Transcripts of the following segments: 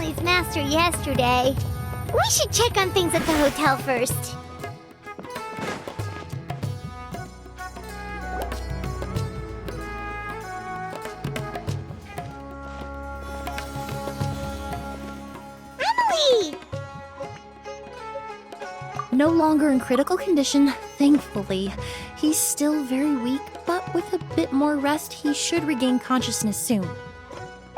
Emily's master yesterday. We should check on things at the hotel first. Emily! No longer in critical condition, thankfully. He's still very weak, but with a bit more rest, he should regain consciousness soon.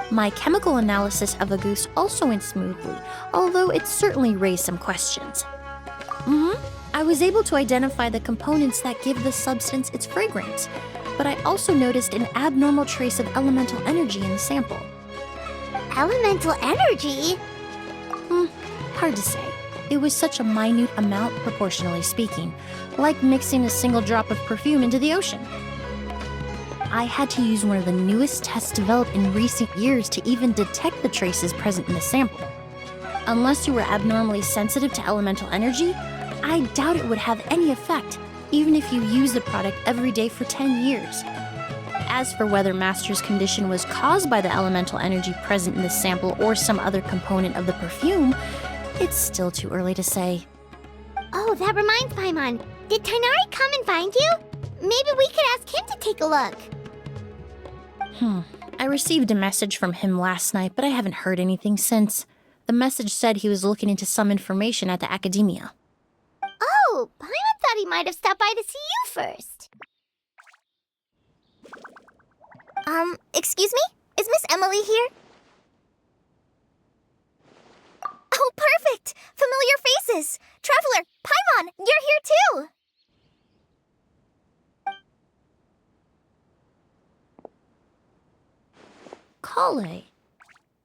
My chemical analysis of Auguste also went smoothly, although it certainly raised some questions. I was able to identify the components that give the substance its fragrance, but I also noticed an abnormal trace of elemental energy in the sample. Elemental energy? Hard to say. It was such a minute amount, proportionally speaking, like mixing a single drop of perfume into the ocean. I had to use one of the newest tests developed in recent years to even detect the traces present in the sample. Unless you were abnormally sensitive to elemental energy, I doubt it would have any effect, even if you use the product every day for 10 years. As for whether Master's condition was caused by the elemental energy present in the sample or some other component of the perfume, it's still too early to say. Oh, that reminds Paimon. Did Tighnari come and find you? Maybe we could ask him to take a look. I received a message from him last night, but I haven't heard anything since. The message said he was looking into some information at the academia. Oh, Paimon thought he might have stopped by to see you first. Excuse me? Is Miss Emilie here? Oh, perfect! Familiar faces! Traveler, Paimon, you're here too! Kale.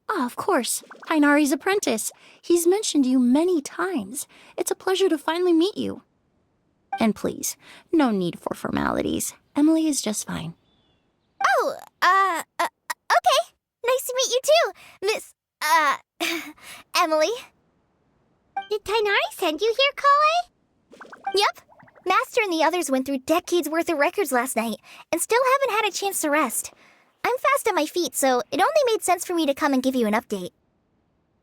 Ah, of course. Tighnari's apprentice. He's mentioned you many times. It's a pleasure to finally meet you. And please, no need for formalities. Emilie is just fine. Oh, okay. Nice to meet you too, Miss, Emilie. Did Tighnari send you here, Kale? Yep. Master and the others went through decades worth of records last night, and still haven't had a chance to rest. I'm fast on my feet, so it only made sense for me to come and give you an update.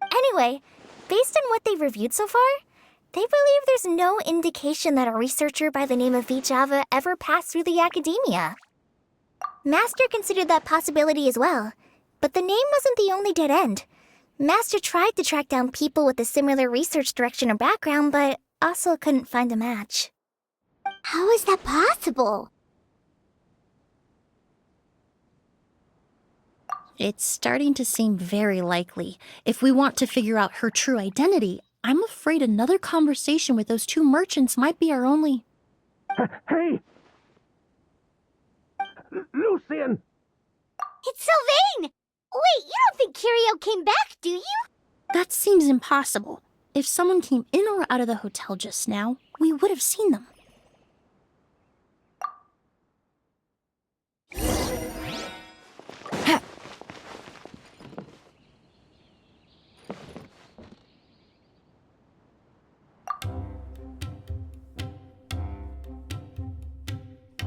Anyway, based on what they've reviewed so far, they believe there's no indication that a researcher by the name of Vijava ever passed through the academia. Master considered that possibility as well, but the name wasn't the only dead end. Master tried to track down people with a similar research direction or background, but also couldn't find a match. How is that possible? It's starting to seem very likely. If we want to figure out her true identity, I'm afraid another conversation with those two merchants might be our only... Hey! Lucian! It's Sylvain! Wait, you don't think Kirio came back, do you? That seems impossible. If someone came in or out of the hotel just now, we would have seen them.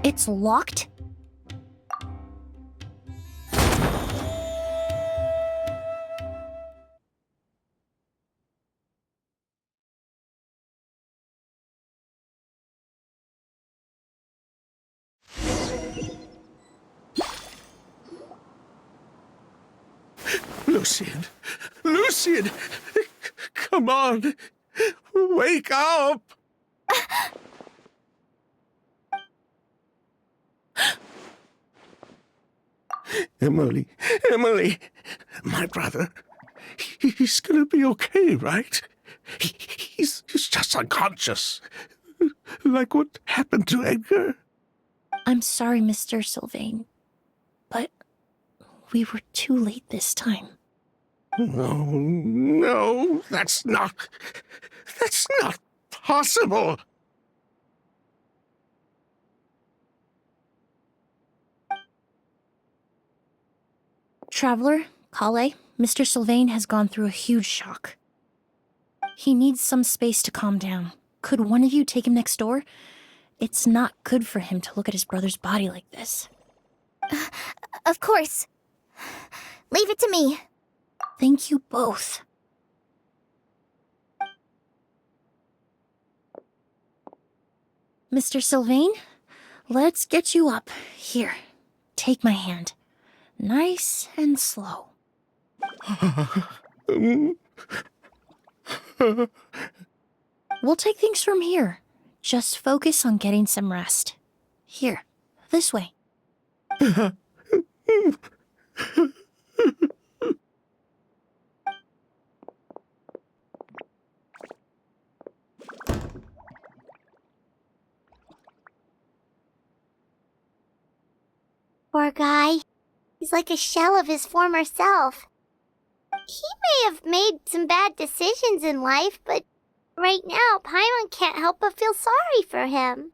It's locked? Lucian! Lucian! Come on! Wake up! Emilie! Emilie! My brother. He's gonna be okay, right? He's just unconscious. Like what happened to Edgar. I'm sorry, Mr. Sylvain, but we were too late this time. No, that's not possible. Traveler, Kale, Mr. Sylvain has gone through a huge shock. He needs some space to calm down. Could one of you take him next door? It's not good for him to look at his brother's body like this. Of course. Leave it to me. Thank you both. Mr. Sylvain, let's get you up. Here, take my hand. Nice and slow. We'll take things from here. Just focus on getting some rest. Here, this way. Poor guy. He's like a shell of his former self. He may have made some bad decisions in life, but right now, Paimon can't help but feel sorry for him.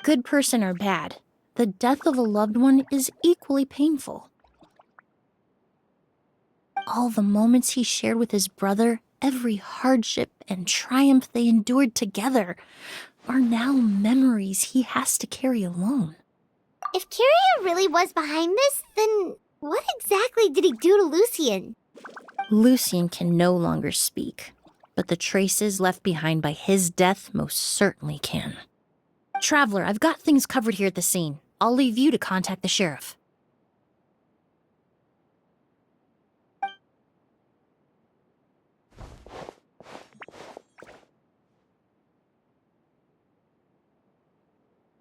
Good person or bad, the death of a loved one is equally painful. All the moments he shared with his brother, every hardship and triumph they endured together, are now memories he has to carry alone. If Kiria really was behind this, then what exactly did he do to Lucien? Lucien can no longer speak, but the traces left behind by his death most certainly can. Traveler, I've got things covered here at the scene. I'll leave you to contact the sheriff.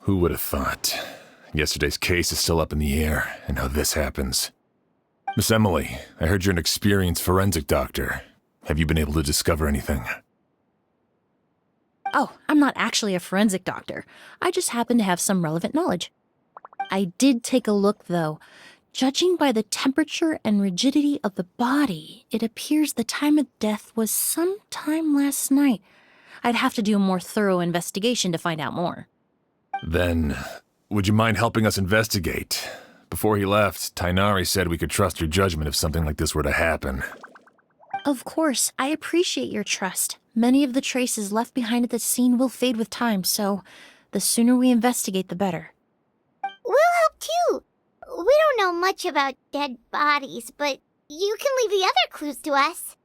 Who would have thought? Yesterday's case is still up in the air, and now this happens. Miss Emilie, I heard you're an experienced forensic doctor. Have you been able to discover anything? Oh, I'm not actually a forensic doctor. I just happen to have some relevant knowledge. I did take a look, though. Judging by the temperature and rigidity of the body, it appears the time of death was sometime last night. I'd have to do a more thorough investigation to find out more. Then, would you mind helping us investigate? Before he left, Tainari said we could trust your judgment if something like this were to happen. Of course, I appreciate your trust. Many of the traces left behind at the scene will fade with time, so the sooner we investigate, the better. We'll help too. We don't know much about dead bodies, but you can leave the other clues to us.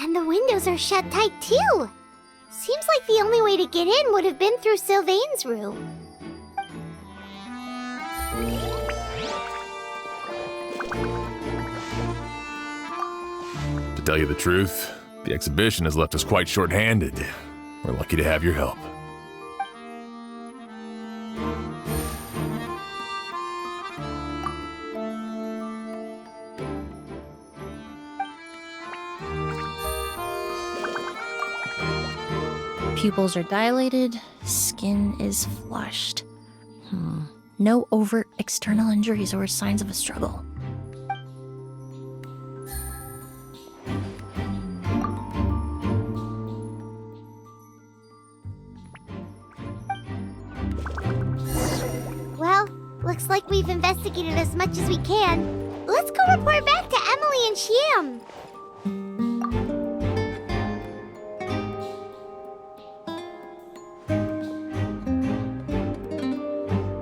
And the windows are shut tight too. Seems like the only way to get in would have been through Sylvain's room. To tell you the truth, the exhibition has left us quite short-handed. We're lucky to have your help. Pupils are dilated, skin is flushed. No overt external injuries or signs of a struggle. Well, looks like we've investigated as much as we can. Let's go report back to Emilie and Shiam.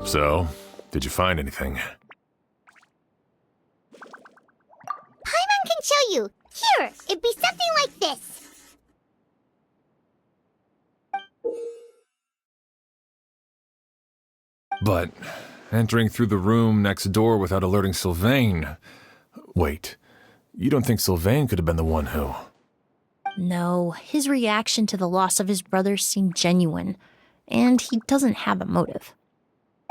So, did you find anything? Paimon can show you. Here, it'd be something like this. But entering through the room next door without alerting Sylvain... Wait, you don't think Sylvain could have been the one who... No, his reaction to the loss of his brother seemed genuine, and he doesn't have a motive.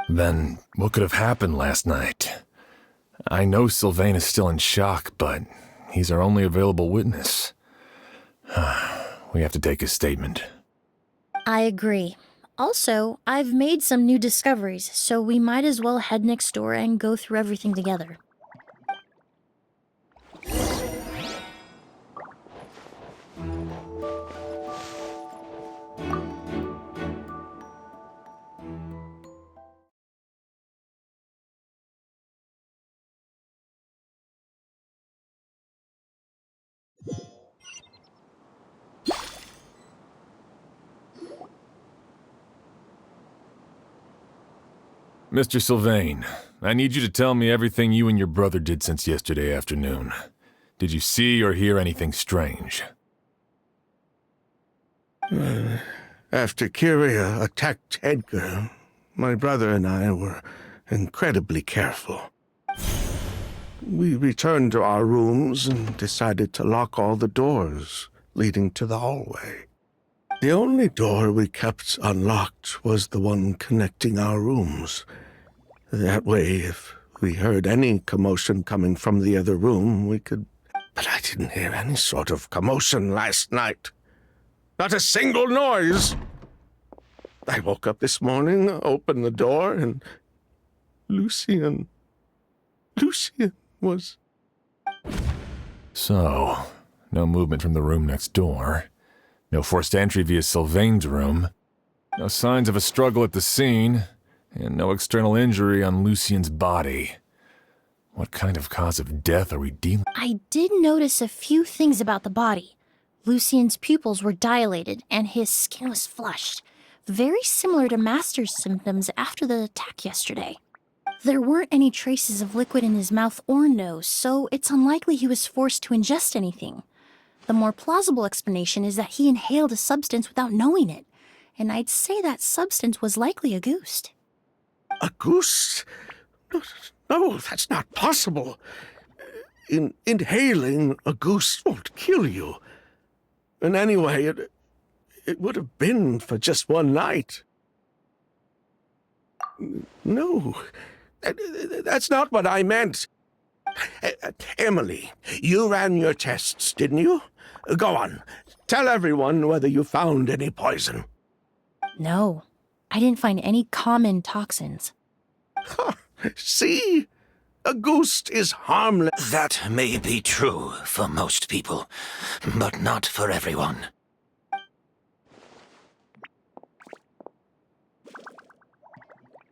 Then what could have happened last night? I know Sylvain is still in shock, but he's our only available witness. We have to take his statement. I agree. Also, I've made some new discoveries, so we might as well head next door and go through everything together. Mr. Sylvain, I need you to tell me everything you and your brother did since yesterday afternoon. Did you see or hear anything strange? After Kyria attacked Edgar, my brother and I were incredibly careful. We returned to our rooms and decided to lock all the doors leading to the hallway. The only door we kept unlocked was the one connecting our rooms. That way, if we heard any commotion coming from the other room, we could... But I didn't hear any sort of commotion last night. Not a single noise. I woke up this morning, opened the door, and Lucian was... So, no movement from the room next door. No forced entry via Sylvain's room. No signs of a struggle at the scene. And no external injury on Lucian's body. What kind of cause of death are we dealing with? I did notice a few things about the body. Lucian's pupils were dilated and his skin was flushed, very similar to Master's symptoms after the attack yesterday. There weren't any traces of liquid in his mouth or nose, so it's unlikely he was forced to ingest anything. The more plausible explanation is that he inhaled a substance without knowing it, and I'd say that substance was likely a ghost. A goose? No, that's not possible. Inhaling a goose won't kill you. And anyway, it would have been for just one night. No, that's not what I meant. Emilie, you ran your tests, didn't you? Go on, tell everyone whether you found any poison. No, I didn't find any common toxins. Huh, see? A ghost is harmless. That may be true for most people, but not for everyone.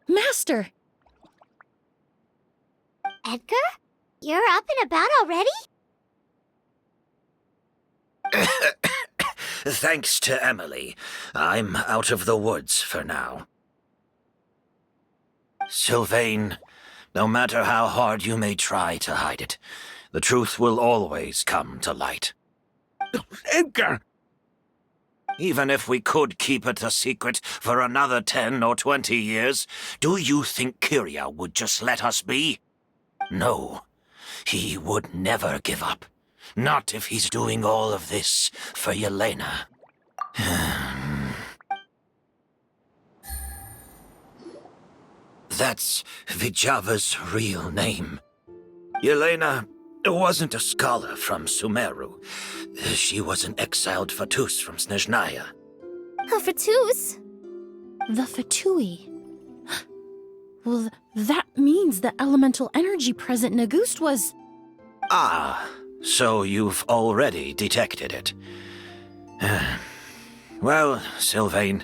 Master! Edgar? You're up and about already? Thanks to Emilie, I'm out of the woods for now. Sylvain, no matter how hard you may try to hide it, the truth will always come to light. Edgar! Even if we could keep it a secret for another 10 or 20 years, do you think Kyria would just let us be? No, he would never give up. Not if he's doing all of this for Yelena. That's Vijava's real name. Yelena wasn't a scholar from Sumeru. She was an exiled Fatus from Snezhnaya. A Fatus? The Fatui. Well, that means the elemental energy present in Auguste was... Ah, so you've already detected it. Well, Sylvain,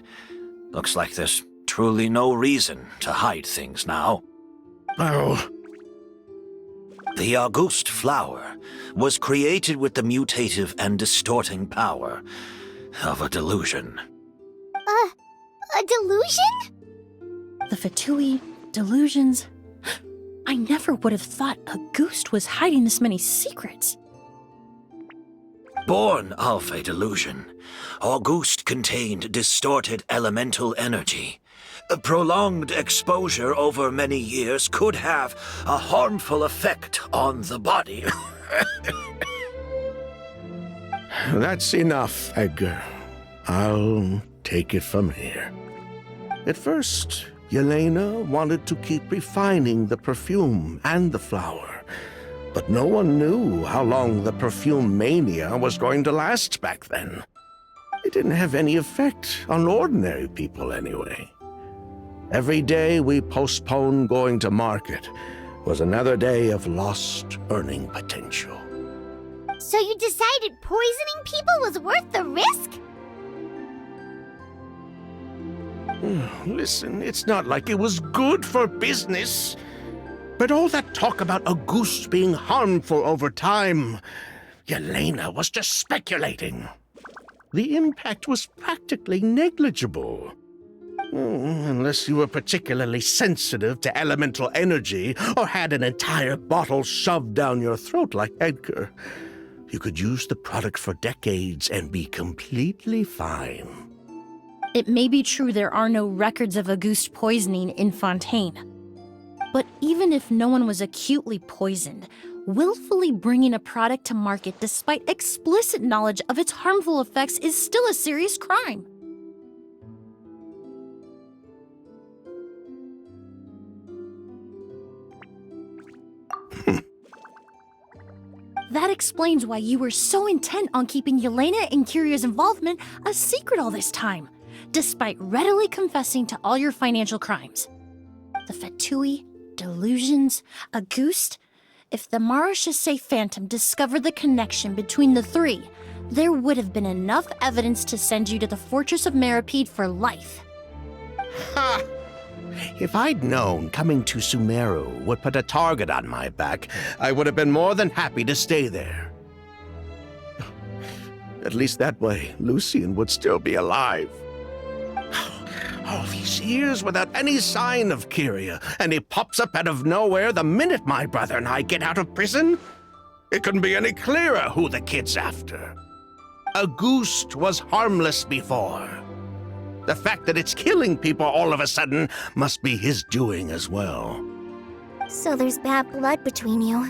looks like there's truly no reason to hide things now. Oh, The Auguste flower was created with the mutative and distorting power of a delusion. A delusion? The Fatui, delusions... I never would have thought Auguste was hiding this many secrets. Born of a delusion, Auguste contained distorted elemental energy. A prolonged exposure over many years could have a harmful effect on the body. that's enough, Edgar. I'll take it from here. At first, Yelena wanted to keep refining the perfume and the flower, but no one knew how long the perfume mania was going to last back then. It didn't have any effect on ordinary people anyway. Every day we postponed going to market was another day of lost earning potential. So you decided poisoning people was worth the risk? Listen, it's not like it was good for business. But all that talk about Auguste being harmful over time, Yelena was just speculating. The impact was practically negligible. Unless you were particularly sensitive to elemental energy or had an entire bottle shoved down your throat like Edgar. You could use the product for decades and be completely fine. It may be true there are no records of Auguste poisoning in Fontaine. But even if no one was acutely poisoned, willfully bringing a product to market despite explicit knowledge of its harmful effects is still a serious crime. That explains why you were so intent on keeping Yelena and Kiria's involvement a secret all this time, despite readily confessing to all your financial crimes. The Fatui, delusions, Auguste. If the Marechaussee Phantom discovered the connection between the three, there would have been enough evidence to send you to the Fortress of Meripede for life. Ha! If I'd known coming to Sumeru would put a target on my back, I would have been more than happy to stay there. At least that way, Lucien would still be alive. All these years without any sign of Kyria, and he pops up out of nowhere the minute my brother and I get out of prison? It couldn't be any clearer who the kid's after. Auguste was harmless before. The fact that it's killing people all of a sudden must be his doing as well. So there's bad blood between you.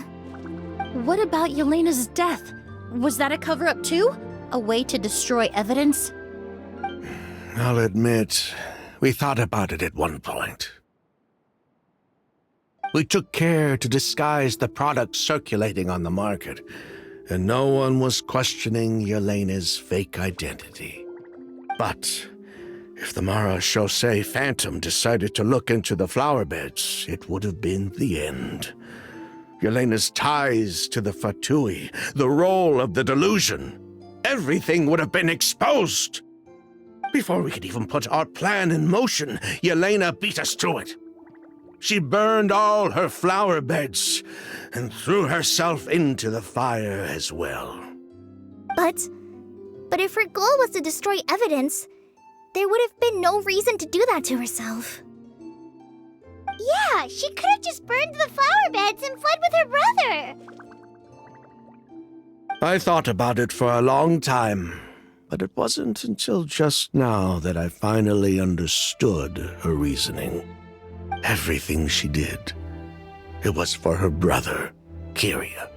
What about Yelena's death? Was that a cover-up too? A way to destroy evidence? I'll admit, we thought about it at one point. We took care to disguise the product circulating on the market, and no one was questioning Yelena's fake identity. But if the Marechaussee Phantom decided to look into the flower beds, it would have been the end. Yelena's ties to the Fatui, the role of the delusion, everything would have been exposed. Before we could even put our plan in motion, Yelena beat us to it. She burned all her flower beds and threw herself into the fire as well. But if her goal was to destroy evidence, there would have been no reason to do that to herself. Yeah, she could have just burned the flower beds and fled with her brother. I thought about it for a long time, but it wasn't until just now that I finally understood her reasoning. Everything she did, it was for her brother, Kyria.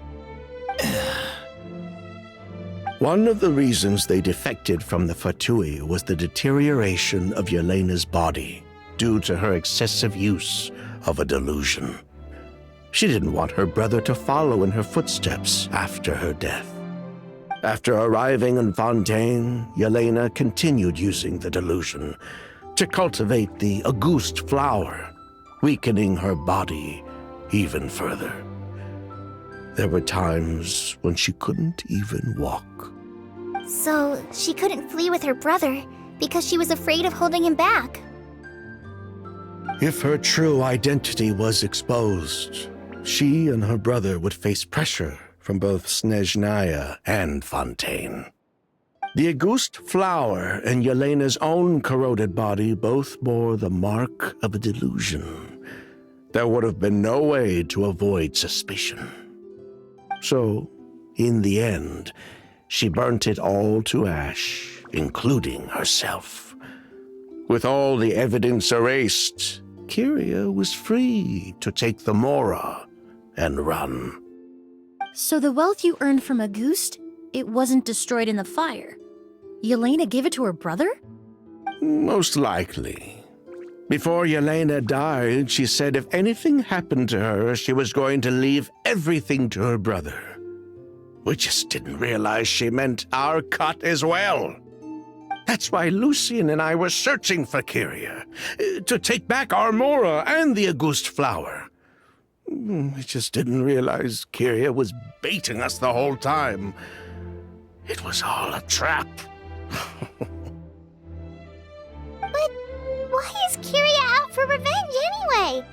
One of the reasons they defected from the Fatui was the deterioration of Yelena's body due to her excessive use of a delusion. She didn't want her brother to follow in her footsteps after her death. After arriving in Fontaine, Yelena continued using the delusion to cultivate the Auguste flower, weakening her body even further. There were times when she couldn't even walk. So she couldn't flee with her brother because she was afraid of holding him back. If her true identity was exposed, she and her brother would face pressure from both Snezhnaya and Fontaine. The Auguste flower and Yelena's own corroded body both bore the mark of a delusion. There would have been no way to avoid suspicion. So, in the end, she burnt it all to ash, including herself. With all the evidence erased, Kyria was free to take the Mora and run. So the wealth you earned from Auguste, it wasn't destroyed in the fire. Yelena gave it to her brother? Most likely. Before Yelena died, she said if anything happened to her, she was going to leave everything to her brother. We just didn't realize she meant our cut as well. That's why Lucien and I were searching for Kyria, to take back our Mora and the Auguste flower. We just didn't realize Kyria was baiting us the whole time. It was all a trap. But why is Kyria out for revenge anyway?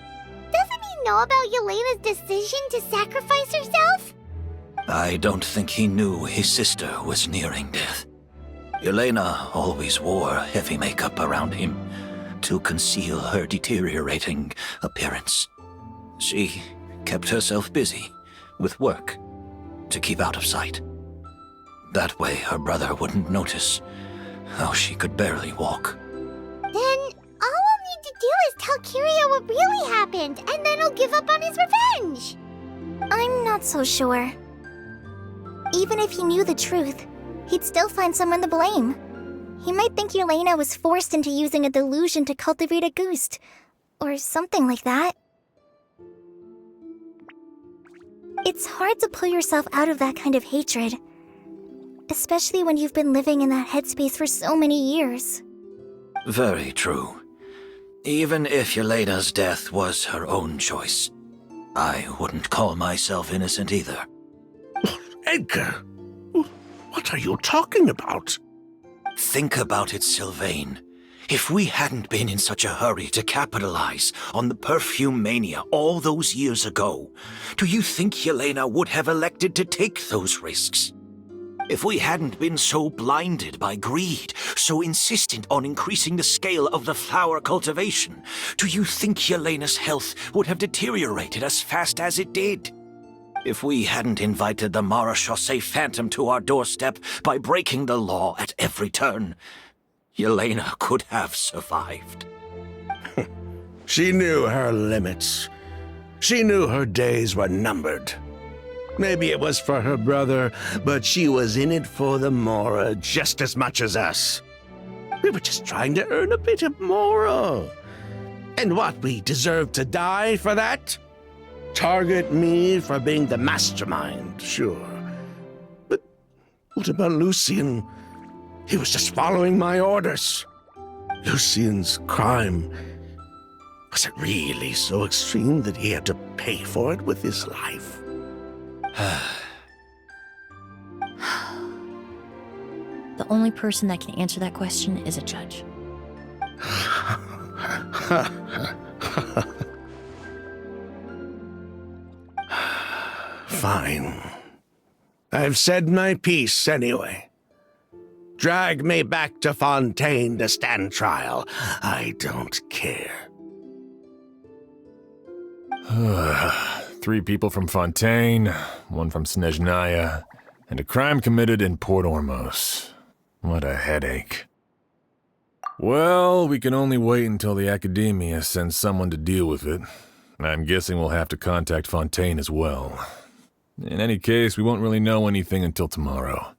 Doesn't he know about Yelena's decision to sacrifice herself? I don't think he knew his sister was nearing death. Yelena always wore heavy makeup around him, to conceal her deteriorating appearance. She kept herself busy with work to keep out of sight. That way her brother wouldn't notice how she could barely walk. Then all we'll need to do is tell Kiria what really happened, and then he'll give up on his revenge. I'm not so sure. Even if he knew the truth, he'd still find someone to blame. He might think Yelena was forced into using a delusion to cultivate a ghost, or something like that. It's hard to pull yourself out of that kind of hatred, especially when you've been living in that headspace for so many years. Very true. Even if Yelena's death was her own choice, I wouldn't call myself innocent either. Edgar, what are you talking about? Think about it, Sylvain. If we hadn't been in such a hurry to capitalize on the perfume mania all those years ago, do you think Yelena would have elected to take those risks? If we hadn't been so blinded by greed, so insistent on increasing the scale of the flower cultivation, do you think Yelena's health would have deteriorated as fast as it did? If we hadn't invited the Marechaussee Phantom to our doorstep by breaking the law at every turn, Yelena could have survived. She knew her limits. She knew her days were numbered. Maybe it was for her brother, but she was in it for the Mora just as much as us. We were just trying to earn a bit of Mora. And what, we deserve to die for that? Target me for being the mastermind, sure. But what about Lucien? He was just following my orders. Lucien's crime, was it really so extreme that he had to pay for it with his life? The only person that can answer that question is a judge. Fine. I've said my piece anyway. Drag me back to Fontaine to stand trial. I don't care. 3 people from Fontaine, 1 from Snezhnaya, and a crime committed in Port Ormos. What a headache. Well, we can only wait until the Academia sends someone to deal with it. I'm guessing we'll have to contact Fontaine as well. In any case, we won't really know anything until tomorrow.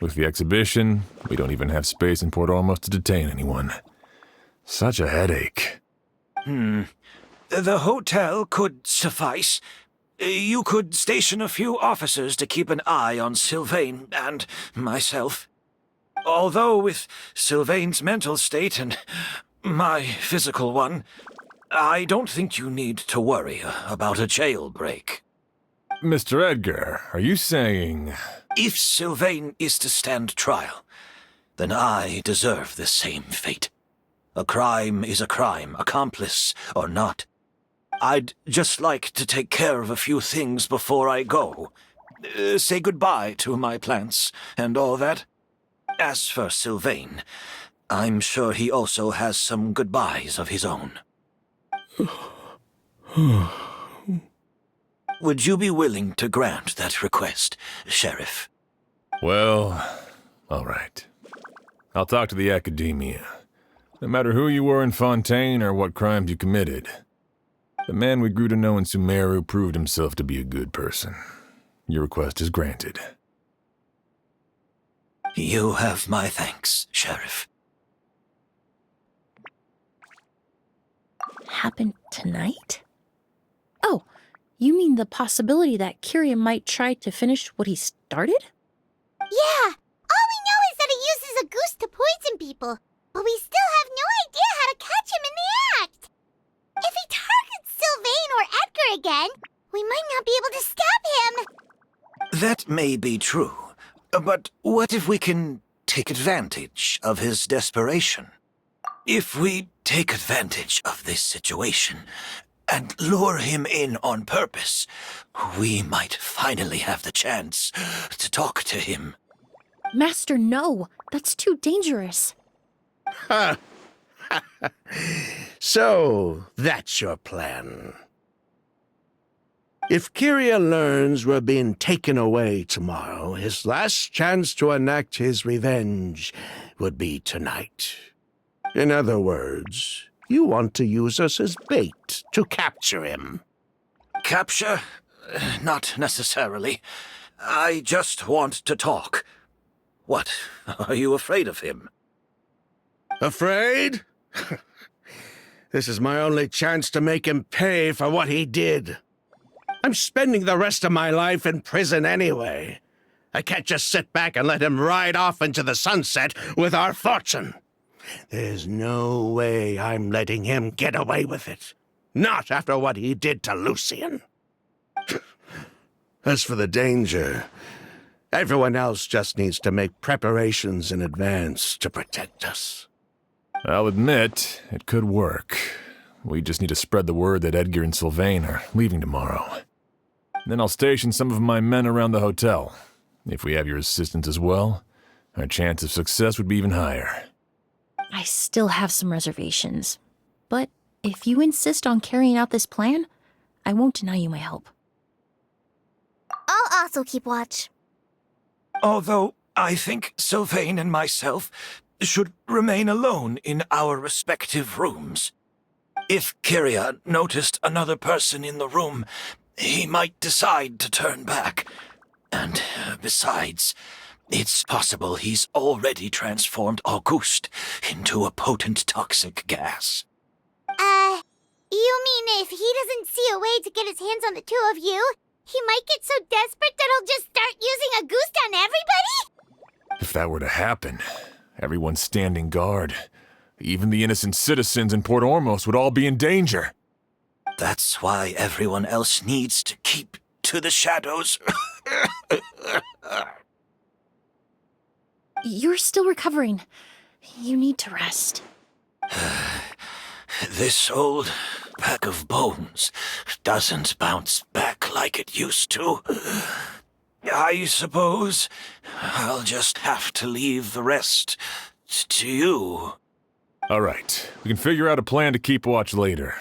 With the exhibition, we don't even have space in Port Ormos to detain anyone. Such a headache. The hotel could suffice. You could station a few officers to keep an eye on Sylvain and myself. Although with Sylvain's mental state and my physical one, I don't think you need to worry about a jailbreak. Mr. Edgar, are you saying... If Sylvain is to stand trial, then I deserve the same fate. A crime is a crime, accomplice or not. I'd just like to take care of a few things before I go. Say goodbye to my plants and all that. As for Sylvain, I'm sure he also has some goodbyes of his own. Would you be willing to grant that request, Sheriff? Well, all right. I'll talk to the Academia. No matter who you were in Fontaine or what crimes you committed, the man we grew to know in Sumeru proved himself to be a good person. Your request is granted. You have my thanks, Sheriff. Happened tonight? Oh, you mean the possibility that Kiria might try to finish what he started? Yeah, all we know is that he uses a goose to poison people, but we still have no idea how to catch him in the act. If he targets Sylvain or Edgar again, we might not be able to stop him. That may be true, but what if we can take advantage of his desperation? If we take advantage of this situation and lure him in on purpose, we might finally have the chance to talk to him. Master, no. That's too dangerous. Ha! So, that's your plan. If Kyria learns we're being taken away tomorrow, his last chance to enact his revenge would be tonight. In other words, you want to use us as bait to capture him. Capture? Not necessarily. I just want to talk. What? Are you afraid of him? Afraid? This is my only chance to make him pay for what he did. I'm spending the rest of my life in prison anyway. I can't just sit back and let him ride off into the sunset with our fortune. There's no way I'm letting him get away with it. Not after what he did to Lucian. As for the danger, everyone else just needs to make preparations in advance to protect us. I'll admit, it could work. We just need to spread the word that Edgar and Sylvain are leaving tomorrow. Then I'll station some of my men around the hotel. If we have your assistance as well, our chance of success would be even higher. I still have some reservations. But if you insist on carrying out this plan, I won't deny you my help. I'll also keep watch. Although I think Sylvain and myself should remain alone in our respective rooms. If Kyria noticed another person in the room, he might decide to turn back. And besides, it's possible he's already transformed Auguste into a potent toxic gas. You mean if he doesn't see a way to get his hands on the two of you, he might get so desperate that he'll just start using Auguste on everybody? If that were to happen, everyone standing guard, even the innocent citizens in Port Ormos would all be in danger. That's why everyone else needs to keep to the shadows. You're still recovering. You need to rest. This old bag of bones doesn't bounce back like it used to. I suppose I'll just have to leave the rest to you. All right, we can figure out a plan to keep watch later.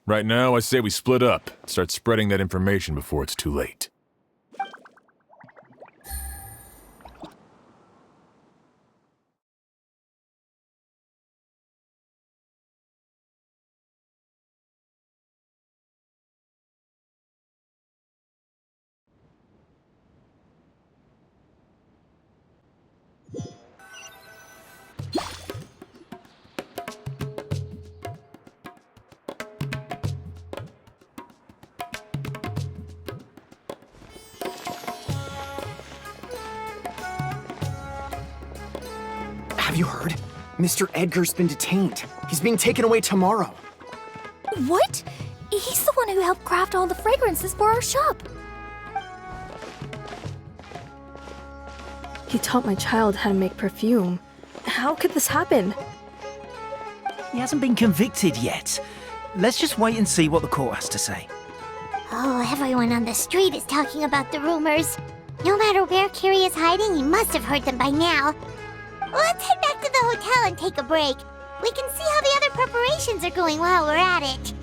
Right now, I say we split up, start spreading that information before it's too late. Have you heard? Mr. Edgar's been detained. He's being taken away tomorrow. What? He's the one who helped craft all the fragrances for our shop. He taught my child how to make perfume. How could this happen? He hasn't been convicted yet. Let's just wait and see what the court has to say. Oh, everyone on the street is talking about the rumors. No matter where Kyria is hiding, he must have heard them by now. Let's head back to the hotel and take a break. We can see how the other preparations are going while we're at it.